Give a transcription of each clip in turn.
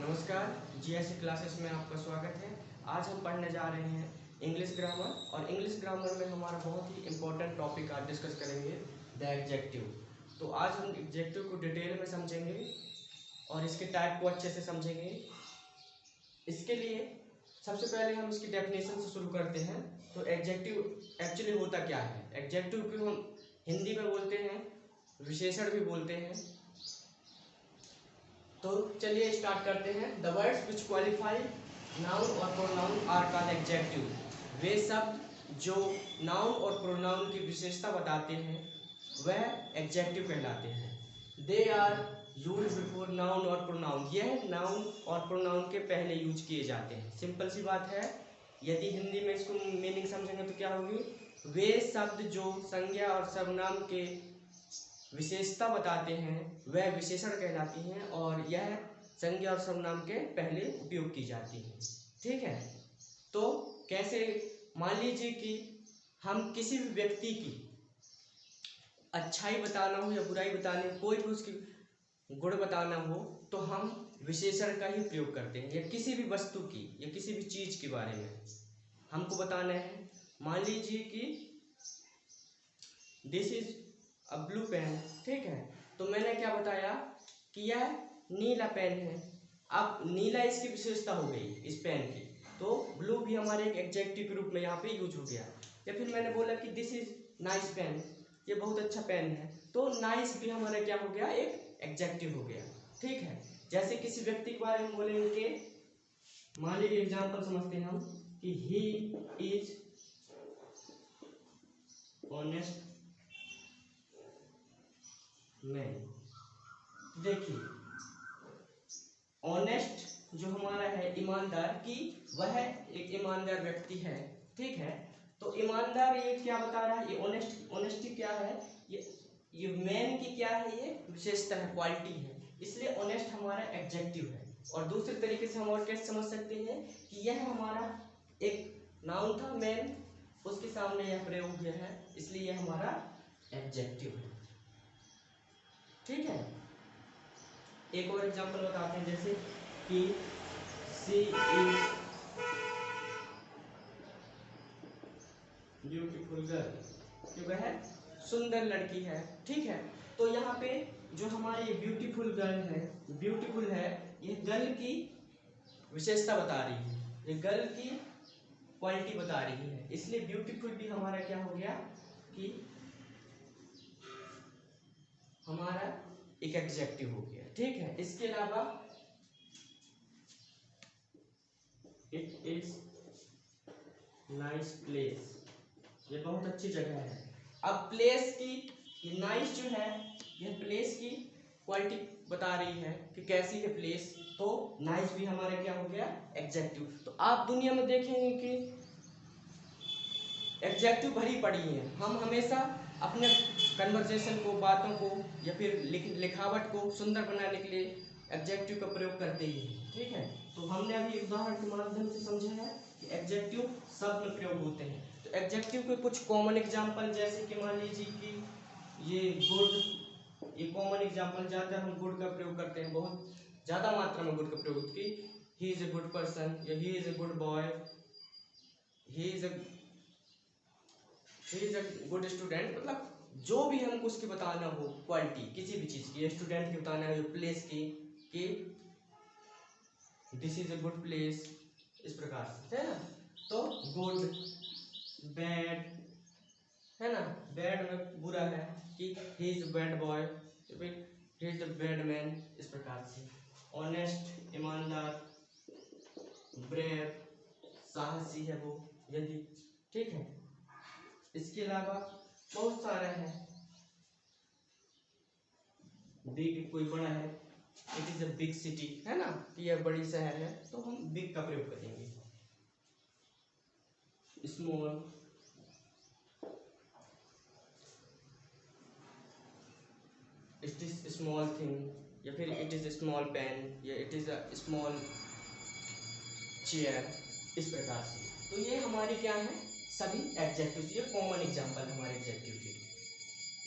नमस्कार, GSC classes में आपका स्वागत है। आज हम पढ़ने जा रहे हैं इंग्लिश ग्रामर और इंग्लिश ग्रामर में हमारा बहुत ही इम्पोर्टेंट टॉपिक आज डिस्कस करेंगे, द एग्जेक्टिव। तो आज हम एग्जेक्टिव को डिटेल में समझेंगे और इसके टाइप को अच्छे से समझेंगे। इसके लिए सबसे पहले हम इसकी डेफिनेशन से शुरू करते हैं। तो एग्जेक्टिव एक्चुअली होता क्या है? एग्जेक्टिव को हम हिंदी में बोलते हैं, विशेषण भी बोलते हैं। तो चलिए स्टार्ट करते हैं। The words which qualify noun और प्रोनाउन आर कॉल्ड एग्जेक्टिव। वे शब्द जो नाउन और प्रोनाउन की विशेषता बताते हैं वह एग्जेक्टिव कहलाते हैं। They are use before noun और प्रोनाउन। यह नाउन और प्रोनाउन के पहले यूज किए जाते हैं। सिंपल सी बात है। यदि हिंदी में इसको मीनिंग समझेंगे तो क्या होगी? वे शब्द जो संज्ञा और सर्वनाम के विशेषता बताते हैं वह विशेषण कहलाती हैं और यह संज्ञा और सर्वनाम के पहले उपयोग की जाती है। ठीक है। तो कैसे? मान लीजिए कि हम किसी भी व्यक्ति की अच्छाई बताना हो या बुराई बतानी हो, कोई भी उसकी गुण बताना हो, तो हम विशेषण का ही प्रयोग करते हैं। या किसी भी वस्तु की या किसी भी चीज के बारे में हमको बताना है। मान लीजिए कि this is a blue pen. ठीक है। तो मैंने क्या बताया कि यह नीला पेन है। अब नीला इसकी विशेषता हो गई इस पेन की, तो ब्लू भी हमारे एक एडजेक्टिव के रूप में यहाँ पे यूज हो गया। या फिर मैंने बोला कि दिस इज नाइस पेन, ये बहुत अच्छा पेन है, तो नाइस भी हमारा क्या हो गया? एक एडजेक्टिव हो गया। ठीक है। जैसे किसी व्यक्ति के बारे में बोलेंगे, मान लीजिए एग्जाम्पल समझते हैं हम कि ही इज ऑनेस्ट मैन। देखिए, ऑनेस्ट जो हमारा है ईमानदार की, वह एक ईमानदार व्यक्ति है। ठीक है। तो ईमानदार ये क्या बता रहा है? ये ऑनेस्टी क्या है? ये मैन की क्या है? ये विशेषता है, क्वालिटी है, इसलिए ऑनेस्ट हमारा एडजेक्टिव है। और दूसरे तरीके से हम और कैसे समझ सकते हैं कि यह हमारा एक नाउन था मैन, उसके सामने यह प्रयोग किया है, इसलिए यह हमारा एडजेक्टिव है। ठीक है। एक और एग्जांपल बताते हैं, जैसे कि सी इज ब्यूटीफुल गर्ल, कि वह सुंदर लड़की है। ठीक है। तो यहाँ पे जो हमारी ये ब्यूटीफुल गर्ल है, ब्यूटीफुल है, ये गर्ल की विशेषता बता रही है, ये गर्ल की क्वालिटी बता रही है, इसलिए ब्यूटीफुल भी हमारा क्या हो गया कि हमारा एक एडजेक्टिव हो गया। ठीक है। इसके अलावा इट इज नाइस प्लेस, ये बहुत अच्छी जगह है। अब प्लेस की, ये नाइस जो है, ये प्लेस की क्वालिटी बता रही है कि कैसी है प्लेस, तो नाइस भी हमारा क्या हो गया? एडजेक्टिव। तो आप दुनिया में देखेंगे कि एडजेक्टिव भरी पड़ी है। हम हमेशा अपने कन्वर्सेशन को, बातों को या फिर लिखावट को सुंदर बनाने के लिए एडजेक्टिव का प्रयोग करते ही हैं। ठीक है। तो हमने अभी एक उदाहरण के माध्यम से समझा है कि एडजेक्टिव सब में प्रयोग होते हैं। तो एडजेक्टिव के कुछ कॉमन एग्जाम्पल, जैसे कि मान लीजिए कि ये गुड, ये कॉमन एग्जाम्पल, ज़्यादातर हम गुड का प्रयोग करते हैं, बहुत ज़्यादा मात्रा में गुड का प्रयोग, कि he is a good person या he is a good boy, he is a good student. मतलब जो भी हमको उसकी बताना हो क्वालिटी किसी भी चीज़ की, स्टूडेंट की बताना हो, प्लेस की, कि this is a good place, इस प्रकार से, है ना। तो गुड, बैड, है ना, बैड में बुरा है, कि he is bad boy, he is the bad man, इस प्रकार से। ऑनेस्ट, ईमानदार, ब्रेव, साहसी है वो, यदि। ठीक है। इसके अलावा बहुत सारे हैं। बिग, कोई बड़ा है, it is a big city, है ना, कि यह बड़ी शहर है, तो हम बिग का प्रयोग करेंगे। Small, it is small thing, या फिर इट इज स्मॉल पेन, या it is a small chair, इस प्रकार से। तो ये हमारी क्या है? सभी एडजेक्टिव, ये कॉमन एग्जांपल हमारे एडजेक्टिव के,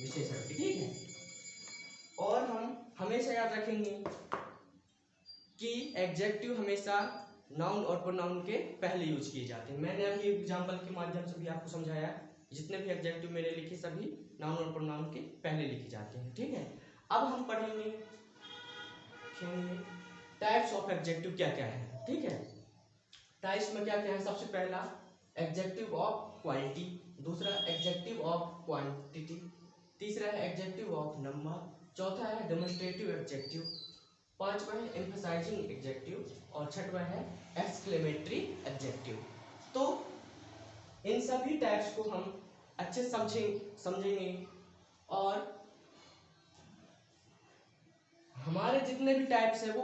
विशेषण के। ठीक है। और हम हमेशा याद रखेंगे कि एग्जेक्टिव हमेशा नाउन और प्रोनाउन के पहले यूज किए जाते हैं। मैंने अभी एग्जांपल के माध्यम से भी आपको समझाया, जितने भी एग्जेक्टिव मैंने लिखे सभी नाउन और प्रोनाउन के पहले लिखे जाते हैं। ठीक है, अब हम पढ़ेंगे टाइप्स ऑफ एग्जेक्टिव क्या क्या है। ठीक है, टाइप्स में क्या क्या है, सबसे पहला एग्जेक्टिव ऑफ क्वालिटी, दूसरा एग्जेक्टिव ऑफ क्वांटिटी, तीसरा है एग्जेक्टिव ऑफ नंबर, चौथा है डेमोन्स्ट्रेटिव एग्जेक्टिव, पांचवा है एम्फसाइजिंग एग्जेक्टिव और छठवा है एक्सक्लेमेटरी एग्जेक्टिव। तो इन सभी टाइप्स को हम अच्छे समझेंगे और हमारे जितने भी टाइप्स है वो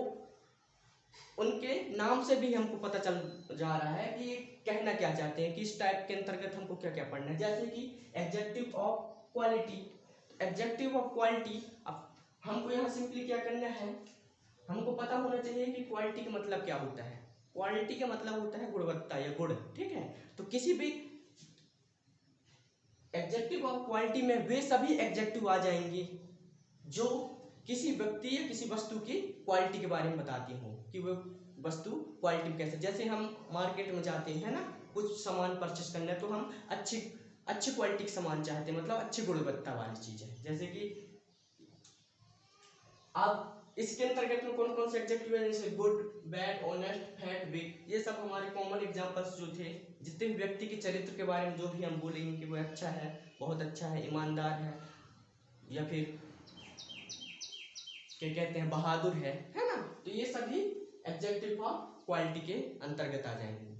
उनके नाम से भी हमको पता चल जा रहा है कि ये कहना क्या चाहते हैं, कि इस टाइप के अंतर्गत हमको क्या क्या पढ़ना है। जैसे कि executive of quality, executive of quality, अब हमको यहाँ सिंपली क्या करना है, हमको पता होना चाहिए कि क्वालिटी का मतलब क्या होता है। क्वालिटी का मतलब होता है गुणवत्ता या गुण। ठीक है, तो किसी भी एग्जेक्टिव ऑफ क्वालिटी में वे सभी एग्जेक्टिव आ जाएंगे जो किसी व्यक्ति या किसी वस्तु की क्वालिटी के बारे में बताती हो कि वो वस्तु क्वालिटी कैसे। जैसे हम मार्केट में जाते हैं ना, कुछ सामान परचेस करना है तो हम अच्छी क्वालिटी का सामान चाहते हैं, मतलब अच्छी गुणवत्ता वाली चीज है। जैसे कि अब इसके अंतर्गत में कौन कौन से एग्जेक्टिव है, जैसे good, bad, honest, fat, big, ये सब हमारे कॉमन एग्जांपल्स जो थे। जितने भी व्यक्ति के चरित्र के बारे में जो भी हम बोलेंगे कि वो अच्छा है, बहुत अच्छा है, ईमानदार है, या फिर क्या कहते हैं बहादुर है ना, तो ये सभी एग्जेक्टिव ऑफ क्वालिटी के अंतर्गत आ जाएंगे।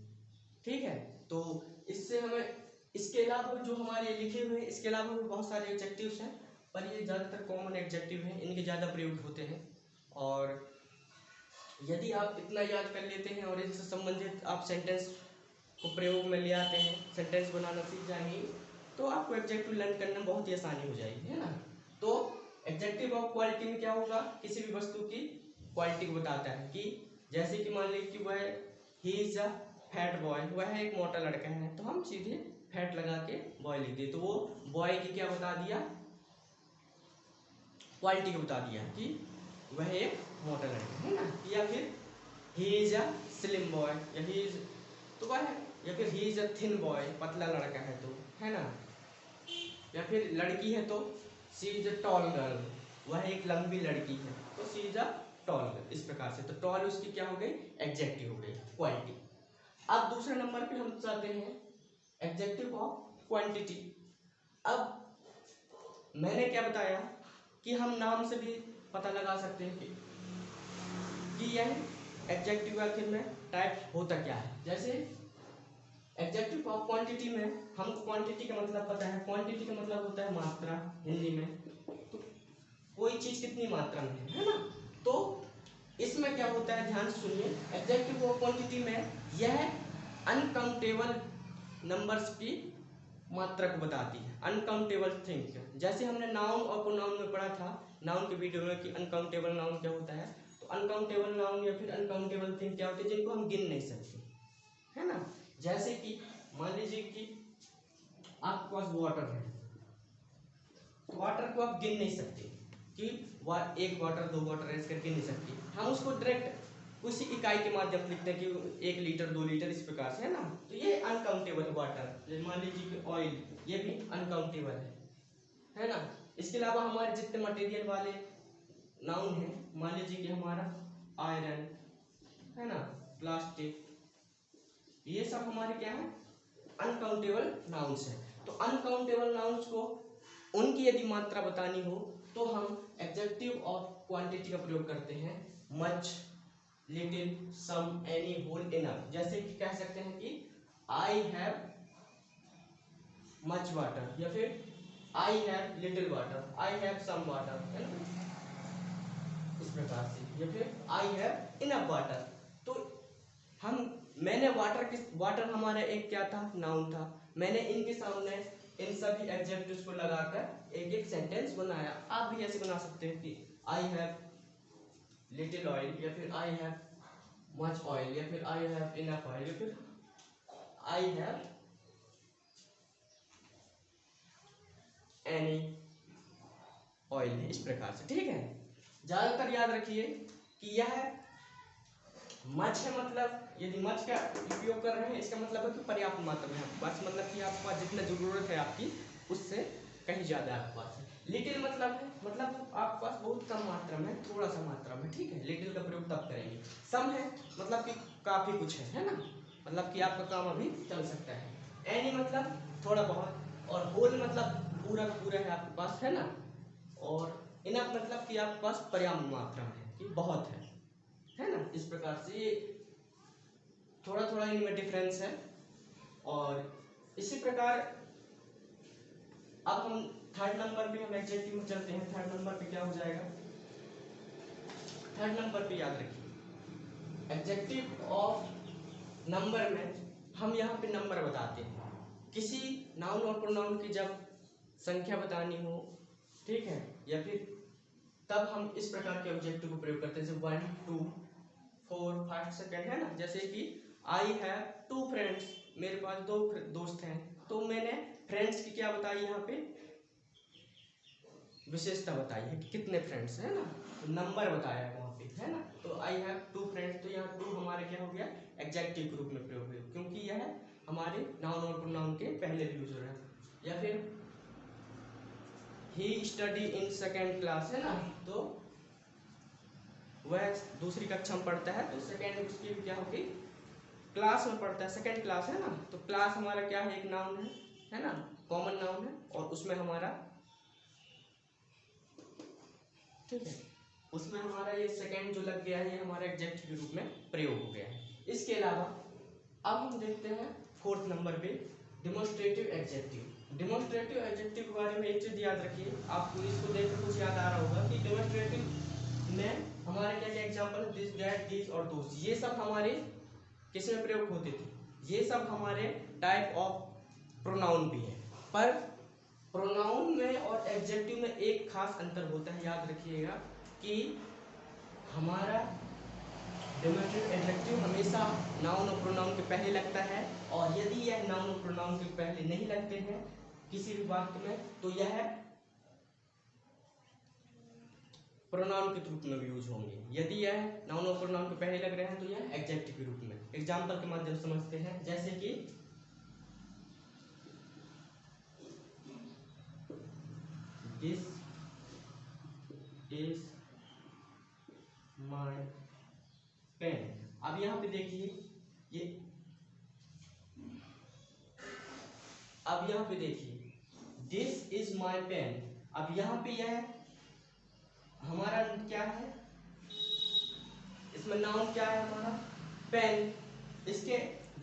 ठीक है, तो इससे हमें इसके अलावा जो हमारे लिखे हुए हैं, इसके अलावा भी बहुत सारे एग्जेक्टिव्स हैं, पर ये ज़्यादातर कॉमन एग्जेक्टिव हैं, इनके ज़्यादा प्रयोग होते हैं। और यदि आप इतना याद कर लेते हैं और इनसे संबंधित आप सेंटेंस को प्रयोग में ले आते हैं, सेंटेंस बनाना सीख जाएंगे, तो आपको एग्जेक्टिव लर्न करने में बहुत ही आसानी हो जाएगी, है ना। तो एग्जेक्टिव ऑफ क्वालिटी में क्या होगा, किसी भी वस्तु की क्वालिटी को बताता है। कि जैसे कि मान लीजिए कि वह he is a fat boy, वह एक मोटा लड़का है, तो हम सीधे फैट लगा के बॉय लिख दिए, तो वो बॉय की क्या बता दिया, क्वालिटी को बता दिया कि वह एक मोटा लड़का है ना। या फिर he is a slim boy, या ही इज, तो वह, या फिर he is a thin boy, पतला लड़का है तो, है ना। या फिर लड़की है तो she is a tall girl, वह एक लंबी लड़की है तो she is a tall girl. इस प्रकार से तो टॉल उसकी क्या हो गई, एग्जेक्टिव हो गई, क्वालिटी। अब दूसरे नंबर पे हम चलते हैं एग्जेक्टिव ऑफ क्वांटिटी। अब मैंने क्या बताया कि हम नाम से भी पता लगा सकते हैं कि यह एग्जेक्टिव आखिर में टाइप होता क्या है। जैसे एग्जेक्टिव ऑफ क्वांटिटी में हमको क्वांटिटी का मतलब पता है, क्वांटिटी का मतलब होता है मात्रा हिंदी में, तो कोई चीज कितनी मात्रा में है ना। तो इसमें क्या होता है, ध्यान से सुनिए, एग्जेक्टिव ऑफ क्वांटिटी में यह अनकाउंटेबल नंबर्स की मात्रा को बताती है, अनकाउंटेबल थिंग। जैसे हमने नाउन और प्रोनाउन में पढ़ा था नाउन के वीडियो में कि अनकाउंटेबल नाउन क्या होता है, तो अनकाउंटेबल नाउन या फिर अनकाउंटेबल थिंग क्या होती है, जिनको हम गिन नहीं सकते, है ना। जैसे कि मान लीजिए कि आपके पास वाटर है, तो वाटर को आप गिन नहीं सकते कि एक वाटर, दो वाटर ऐसे करके नहीं सकते, हम उसको डायरेक्ट उसी इकाई के माध्यम से लिखते हैं कि 1 लीटर 2 लीटर इस प्रकार से, है ना। तो ये अनकाउंटेबल वाटर, मान लीजिए कि ऑयल, ये भी अनकाउंटेबल है ना। इसके अलावा हमारे जितने मटेरियल वाले नाउन हैं, मान लीजिए कि हमारा आयरन, है ना, प्लास्टिक, ये सब हमारे क्या है, अनकाउंटेबल नाउन्स है। तो अनकाउंटेबल नाउन्स को उनकी यदि मात्रा बतानी हो तो हम एग्जेक्टिव ऑफ क्वांटिटी का प्रयोग करते हैं, मच, लिटिल, सम, एनी, होल, इनफ। जैसे कि कह सकते हैं कि आई हैव मच वाटर, या फिर I have little water, I have some water, है ना, इस प्रकार से, या फिर आई हैव इनफ वाटर। तो मैंने वाटर हमारा एक क्या था, नाउन था, मैंने इनके सामने इन सभी एडजेक्टिव्स को लगाकर एक एक सेंटेंस बनाया। आप भी ऐसे बना सकते हैं कि आई हैव लिटिल ऑयल, या फिर आई हैव मच ऑयल, या फिर आई हैव इनफ ऑयल, या फिर आई हैव एनी ऑयल, इस प्रकार से। ठीक है, ज्यादातर याद रखिए कि यह मच है मतलब यदि मच का उपयोग कर रहे हैं इसका मतलब है कि पर्याप्त मात्रा में आपके पास, मतलब कि आपके पास जितना जरूरत है आपकी उससे कहीं ज़्यादा आपके पास है। लिटिल मतलब है मतलब आपके पास बहुत कम मात्रा में, थोड़ा सा मात्रा में, ठीक है। लिटिल का प्रयोग तब करेंगे। सम है मतलब कि काफ़ी कुछ है ना, मतलब कि आपका काम अभी चल सकता है। एनी मतलब थोड़ा बहुत, और होल मतलब पूरा का पूरा है आपके पास, है ना। और इनफ मतलब कि आपके पास पर्याप्त मात्रा में है, कि बहुत है ना। इस प्रकार से ये थोड़ा थोड़ा इनमें डिफरेंस है। और इसी प्रकार अब हम थर्ड नंबर पे हम एडजेक्टिव में चलते हैं। थर्ड नंबर पे क्या हो जाएगा, थर्ड नंबर पे याद रखिए एडजेक्टिव ऑफ नंबर में हम यहाँ पे नंबर बताते हैं। किसी नाउन और प्रोनाउन की जब संख्या बतानी हो, ठीक है, या फिर तब हम इस प्रकार के ऑब्जेक्टिव को प्रयोग करते हैं, जैसे 1 2 4 5 सेकेंड, है ना। जैसे कि आई हैव 2 फ्रेंड्स, मेरे पास 2 दोस्त हैं, तो मैंने फ्रेंड्स की क्या बताई यहाँ पे, विशेषता बताई है कि कितने फ्रेंड्स है ना, तो नंबर बताया है वहाँ पे, है ना। तो आई हैव 2 फ्रेंड्स, तो यहाँ 2 हमारे क्या हो गया, एडजेक्टिव के रूप में प्रयोग हुए, क्योंकि यह हमारे नाउन और प्रोनाउन के पहले भी यूज हो रहा है। या फिर ही स्टडी इन सेकेंड क्लास, है ना, तो वह दूसरी कक्षा में पढ़ता है, तो सेकेंड उसकी क्या होगी, क्लास में पढ़ता है, सेकेंड क्लास, है ना। तो क्लास हमारा क्या है, एक नाउन है ना, कॉमन नाउन है, और उसमें हमारा, ठीक है, उसमें हमारा ये सेकेंड जो लग गया है, ये हमारा एडजेक्टिव के रूप में प्रयोग हो गया है। इसके अलावा अब हम देखते हैं फोर्थ नंबर पे डिमोन्स्ट्रेटिव एडजेक्टिव। डिमोन्स्ट्रेटिव एडजेक्टिव के बारे में एक चीज याद रखिए, आपको इसको देखकर कुछ याद आ रहा होगा कि डिमोन्स्ट्रेटिव में हमारे क्या क्या एग्जांपल है, दिस दैट दिस और दोस, ये सब हमारे किस में प्रयोग होते थे, ये सब हमारे टाइप ऑफ प्रोनाउन भी है। पर प्रोनाउन में और एडजेक्टिव में एक खास अंतर होता है, याद रखिएगा कि हमारा डिमोन्स्ट्रेटिव एडजेक्टिव हमेशा नाउन और प्रोनाउन के पहले लगता है, और यदि यह नाउन और प्रोनाउन के पहले नहीं लगते हैं किसी भी वाक्य में, तो यह प्रोनाउन के रूप में भी यूज होंगे। यदि यह नाउन और प्रोनाउन के पहले लग रहे हैं तो यह एडजेक्टिव के रूप में। एग्जाम्पल के माध्यम से समझते हैं, जैसे कि दिस इज माय पेन। अब यहाँ पे देखिए ये, अब यहाँ पे देखिए दिस इज माय पेन। अब यहाँ पे यह हमारा क्या है, इसमें नाउन क्या है हमारा, पेन, इसके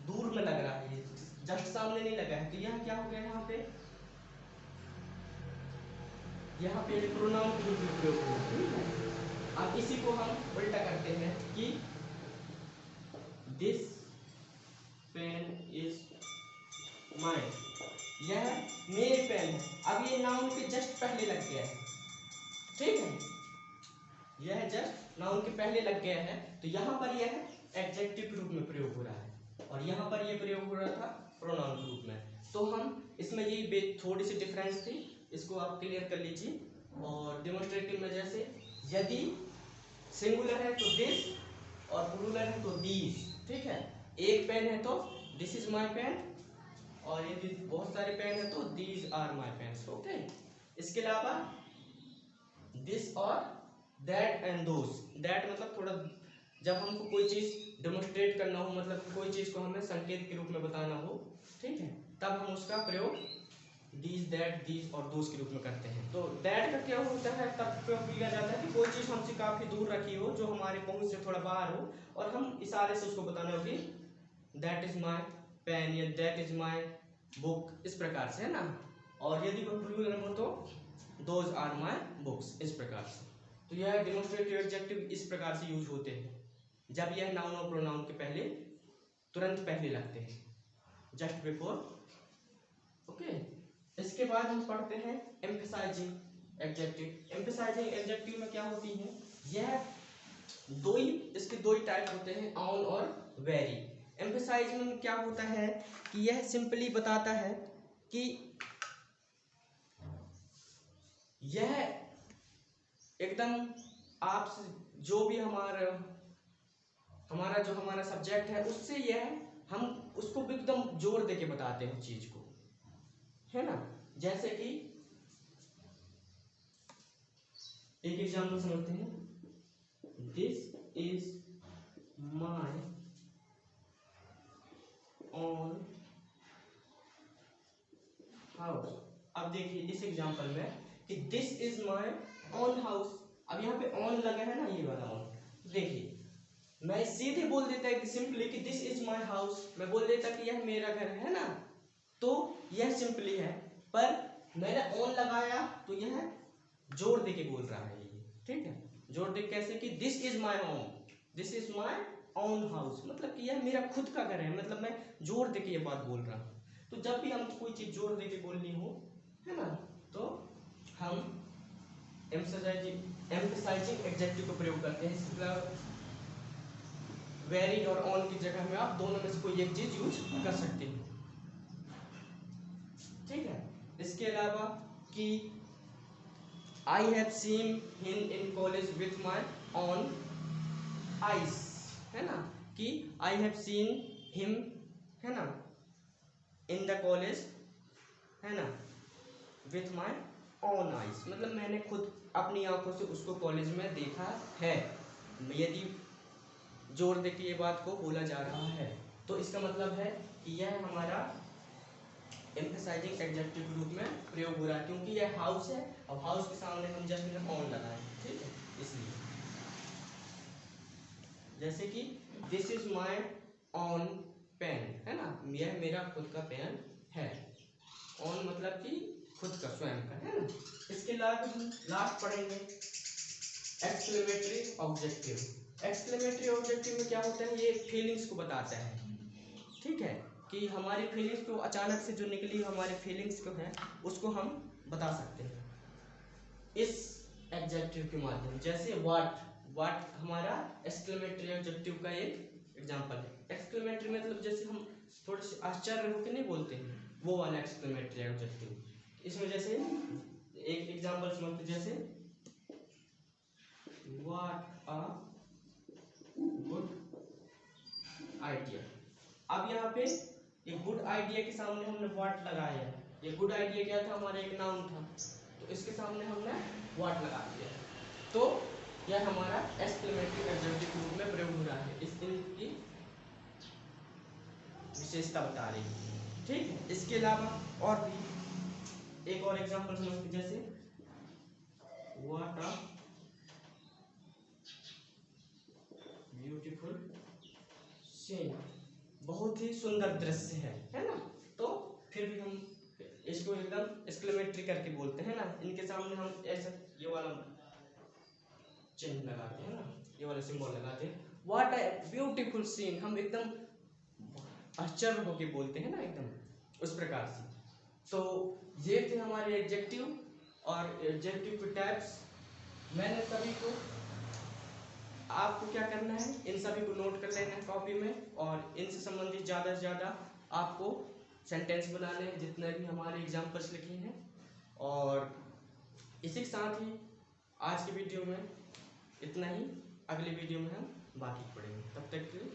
दूर में लग रहा है, जस्ट सामने नहीं लगा है, तो यह क्या हो गया यहाँ पे प्रोनाउन के रूप में प्रयोग हुआ, ठीक है। अब इसी को हम उल्टा करते हैं कि दिस पेन इज माइन, यह मेरे पेन है। अब ये नाउन के जस्ट पहले लग गया है, ठीक है, यह जस्ट नाउन के पहले लग गया है, तो यहाँ पर यह एडजेक्टिव के रूप में प्रयोग हो रहा है, और यहाँ पर यह प्रयोग हो रहा था प्रोनाउन के रूप में। तो हम इसमें ये थोड़ी सी डिफरेंस थी, इसको आप क्लियर कर लीजिए। और डेमोन्स्ट्रेटिव में जैसे यदि सिंगुलर है तो दिस, और प्लूरल है तो दीज, ठीक है। एक पेन है तो दिस इज माय पेन, और यदि बहुत सारे पेन है तो these are my pens, okay. इसके अलावा दिस और दैट एंड दोस। दैट मतलब थोड़ा जब हमको कोई चीज डेमोन्स्ट्रेट करना हो, मतलब कोई चीज को हमें संकेत के रूप में बताना हो, ठीक है, तब हम उसका प्रयोग दीज दैट दीज और दोस के रूप में करते हैं। तो दैट का क्या होता है, तब प्रयोग किया जाता है कि कोई चीज हमसे काफी दूर रखी हो, जो हमारे पहुंच से थोड़ा बाहर हो, और हम इशारे से उसको बताना हो कि दैट इज माय पेन या दैट इज माय बुक, इस प्रकार से, है ना। और यदि वह प्लूरल हो तो दोज आर माय बुक्स, इस प्रकार से। तो यह डेमोन्स्ट्रेटिव एडजेक्टिव इस प्रकार से यूज होते हैं जब यह नाउन और प्रोनाउन के पहले, तुरंत पहले लगते हैं, जस्ट बिफोर, ओके। इसके बाद हम पढ़ते हैं एम्फसाइजिंग एडजेक्टिव। एम्फसाइजिंग एडजेक्टिव में क्या होती है, यह इसके दो ही टाइप होते हैं, ऑन और वेरी। एम्फसाइजिंग में क्या होता है कि यह सिंपली बताता है कि यह एकदम आप जो भी हमारा हमारा जो हमारा सब्जेक्ट है उससे यह हम उसको एकदम जोर दे के बताते हैं चीज को, है ना। जैसे कि एक एग्जाम्पल समझते हैं, this is my own house. अब देखिए इस एग्जाम्पल में कि this is my own house, अब यहाँ पे ऑन लगा है ना, ये वाला ऑन। देखिए मैं सीधे बोल देता है कि सिंपली कि दिस इज माई हाउस, मैं बोल देता कि यह मेरा घर है ना, तो यह सिंपली है। पर मैंने ऑन लगाया तो यह जोर दे के बोल रहा है ये, ठीक है। जोर दे कैसे कि this is my home, this is my own house, मतलब कि यह मेरा खुद का घर है, मतलब मैं जोर दे के ये बात बोल रहा हूँ। तो जब भी हम कोई चीज जोर दे के बोलनी हो, है ना, तो हम एम्फसाइजिंग एडजेक्टिव का प्रयोग करते हैं। वेरी और ऑन की जगह में आप दोनों में से कोई एक चीज यूज कर सकते हैं, ठीक है। इसके अलावा कि I have seen him in college with my on eyes, है ना, कि आई हैव सीन हिम, है ना, इन द कॉलेज, है ना, विथ माई ऑन आइज, मतलब मैंने खुद अपनी आंखों से उसको कॉलेज में देखा है। यदि जोर देके ये बात को बोला जा रहा है तो इसका मतलब है कि यह हमारा एम्फसाइजिंग एडजेक्टिव के रूप में प्रयोग हो रहा है, क्योंकि यह हाउस है और हाउस के सामने हम जस्ट ऑन लगाए, ठीक है, इसलिए। जैसे कि this is my own pen, है ना, यह मेरा खुद का पेन है। ऑन मतलब कि खुद का, स्वयं का, है ना। इसके लास्ट पढ़ेंगे एक्सक्लेमेटरी ऑब्जेक्टिव। एक्सक्लेमेटरी ऑब्जेक्टिव में क्या होता है, ये फीलिंग्स को बताता है, ठीक है, कि हमारी फीलिंग्स को अचानक से जो निकली हमारी फीलिंग्स को है उसको हम बता सकते हैं इस एडजेक्टिव के माध्यम। जैसे व्हाट, व्हाट हमारा एक्सक्लेमेटरी ऑब्जेक्टिव का एक एग्जांपल है। एक्सक्लेमेटरी मतलब जैसे हम थोड़े से आश्चर्य होकर नहीं बोलते हैं, वो वाला एक्सक्लेमेटरी ऑब्जेक्टिव। इसमें जैसे एक एग्जांपल समझते, जैसे व्हाट अ गुड आइडिया। अब यहाँ पे एक गुड आइडिया के सामने हमने व्हाट लगाया है। ये गुड आइडिया क्या था, हमारा एक नाउन था, तो इसके सामने हमने व्हाट लगा दिया, तो यह हमारा एक्सक्लेमेटरी एडजेक्टिव के रूप में प्रयोग हो रहा है। इसकी विशेषता बता रही है, ठीक है। इसके अलावा और भी एक और एग्जांपल समझते, जैसे व्हाट अ ब्यूटीफुल सीन, बहुत ही सुंदर दृश्य है ना। तो फिर भी हम इसको एकदम एक्सक्लेमेटरी करके बोलते हैं ना, इनके सामने हम ऐसा ये वाला चिन्ह लगाते हैं ना, ये वाला सिंबल लगाते हैं, व्हाट अ ब्यूटीफुल सीन, हम एकदम आश्चर्य होके बोलते हैं ना, एकदम उस प्रकार से। तो ये थे हमारे एडजेक्टिव और एडजेक्टिव के टाइप्स। मैंने सभी को, आपको क्या करना है, इन सभी को नोट कर लेना है कॉपी में, और इनसे संबंधित ज़्यादा से ज़्यादा आपको सेंटेंस बनाने हैं जितने भी हमारे एग्जाम्पल्स लिखे हैं। और इसी के साथ ही आज की वीडियो में इतना ही, अगली वीडियो में हम बाकी पढ़ेंगे। तब तक के लिए